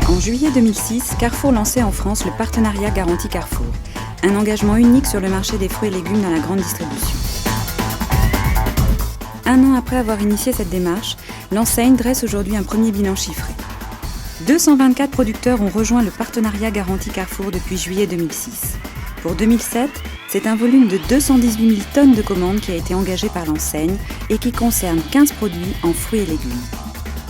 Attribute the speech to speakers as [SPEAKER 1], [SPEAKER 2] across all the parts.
[SPEAKER 1] En juillet 2006, Carrefour lançait en France le partenariat Garantie Carrefour, un engagement unique sur le marché des fruits et légumes dans la grande distribution. Un an après avoir initié cette démarche, l'enseigne dresse aujourd'hui un premier bilan chiffré. 224 producteurs ont rejoint le partenariat Garantie Carrefour depuis juillet 2006. Pour 2007, c'est un volume de 218 000 tonnes de commandes qui a été engagé par l'enseigne et qui concerne 15 produits en fruits et légumes.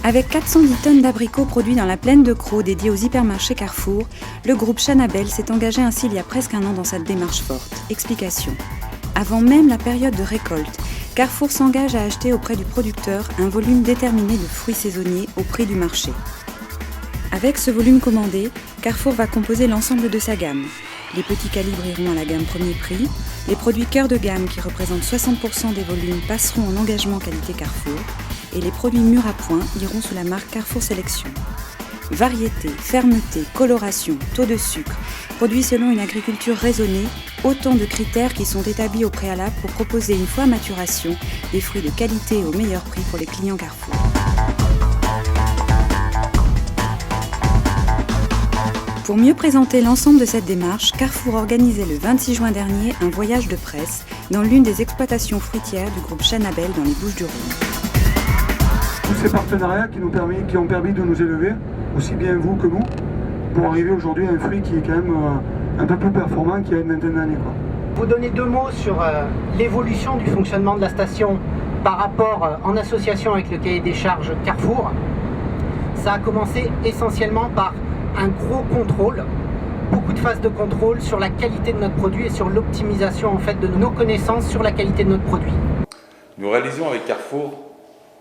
[SPEAKER 1] Avec 410 tonnes d'abricots produits dans la plaine de Crau dédiée aux hypermarchés Carrefour, le groupe Chanabelle s'est engagé ainsi il y a presque un an dans cette démarche forte. Explication. Avant même la période de récolte, Carrefour s'engage à acheter auprès du producteur un volume déterminé de fruits saisonniers au prix du marché. Avec ce volume commandé, Carrefour va composer l'ensemble de sa gamme. Les petits calibres iront à la gamme premier prix, les produits cœur de gamme qui représentent 60% des volumes passeront en engagement qualité Carrefour et les produits mûrs à point iront sous la marque Carrefour Sélection. Variété, fermeté, coloration, taux de sucre, produits selon une agriculture raisonnée, autant de critères qui sont établis au préalable pour proposer une fois à maturation des fruits de qualité au meilleur prix pour les clients Carrefour. Pour mieux présenter l'ensemble de cette démarche, Carrefour organisait le 26 juin dernier un voyage de presse dans l'une des exploitations fruitières du groupe Chanabelle dans les Bouches-du-Rhône.
[SPEAKER 2] Tous ces partenariats qui ont permis de nous élever, aussi bien vous que nous, pour arriver aujourd'hui à un fruit qui est quand même un peu plus performant qu'il y a une vingtaine d'années.
[SPEAKER 3] Vous donner deux mots sur l'évolution du fonctionnement de la station par rapport en association avec le cahier des charges Carrefour. Ça a commencé essentiellement par un gros contrôle, beaucoup de phases de contrôle sur la qualité de notre produit et sur l'optimisation en fait de nos connaissances sur la qualité de notre produit.
[SPEAKER 4] Nous réalisons avec Carrefour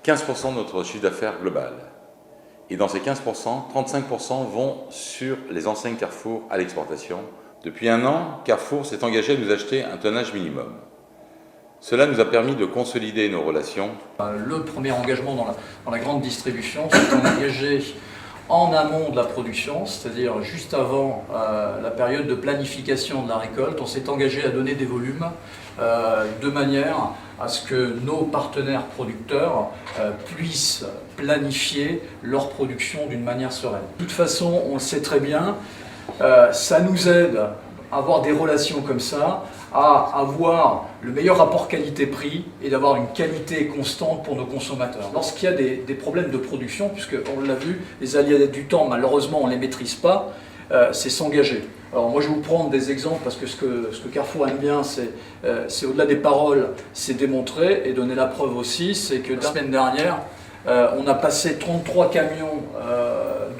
[SPEAKER 4] 15% de notre chiffre d'affaires global. Et dans ces 15%, 35% vont sur les enseignes Carrefour à l'exportation. Depuis un an, Carrefour s'est engagé à nous acheter un tonnage minimum. Cela nous a permis de consolider nos relations.
[SPEAKER 5] Le premier engagement dans la grande distribution, c'est qu'on est engagé en amont de la production, c'est-à-dire juste avant la période de planification de la récolte. On s'est engagé à donner des volumes de manière à ce que nos partenaires producteurs puissent planifier leur production d'une manière sereine. De toute façon, on le sait très bien, ça nous aide à avoir des relations comme ça, à avoir le meilleur rapport qualité-prix et d'avoir une qualité constante pour nos consommateurs. Lorsqu'il y a des problèmes de production, puisqu'on l'a vu, les aléas du temps, malheureusement, on ne les maîtrise pas, c'est s'engager. Alors moi je vais vous prendre des exemples parce que ce que Carrefour aime bien, c'est au-delà des paroles, c'est démontrer et donner la preuve aussi, c'est que la semaine dernière, on a passé 33 camions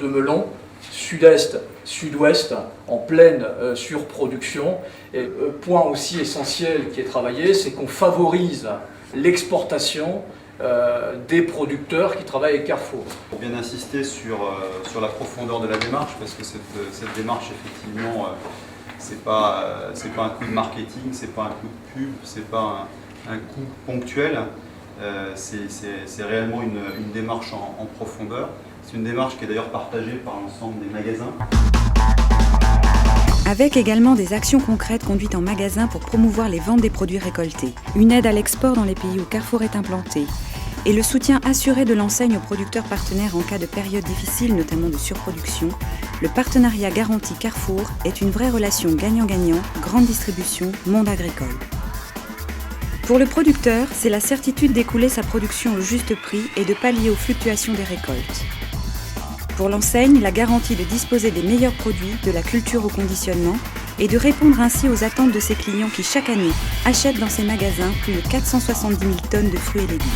[SPEAKER 5] de melons, sud-est, sud-ouest, en pleine surproduction. Et point aussi essentiel qui est travaillé, c'est qu'on favorise l'exportation des producteurs qui travaillent avec Carrefour.
[SPEAKER 6] Pour bien insister sur la profondeur de la démarche, parce que cette démarche, effectivement, c'est pas un coup de marketing, c'est pas un coup de pub, c'est pas un coup ponctuel, c'est réellement une démarche en profondeur. C'est une démarche qui est d'ailleurs partagée par l'ensemble des magasins.
[SPEAKER 1] Avec également des actions concrètes conduites en magasin pour promouvoir les ventes des produits récoltés, une aide à l'export dans les pays où Carrefour est implanté, et le soutien assuré de l'enseigne aux producteurs partenaires en cas de périodes difficiles, notamment de surproduction, le partenariat Garantie Carrefour est une vraie relation gagnant-gagnant, grande distribution, monde agricole. Pour le producteur, c'est la certitude d'écouler sa production au juste prix et de pallier aux fluctuations des récoltes. Pour l'enseigne, la garantie de disposer des meilleurs produits, de la culture au conditionnement, et de répondre ainsi aux attentes de ses clients qui chaque année achètent dans ses magasins plus de 470 000 tonnes de fruits et légumes.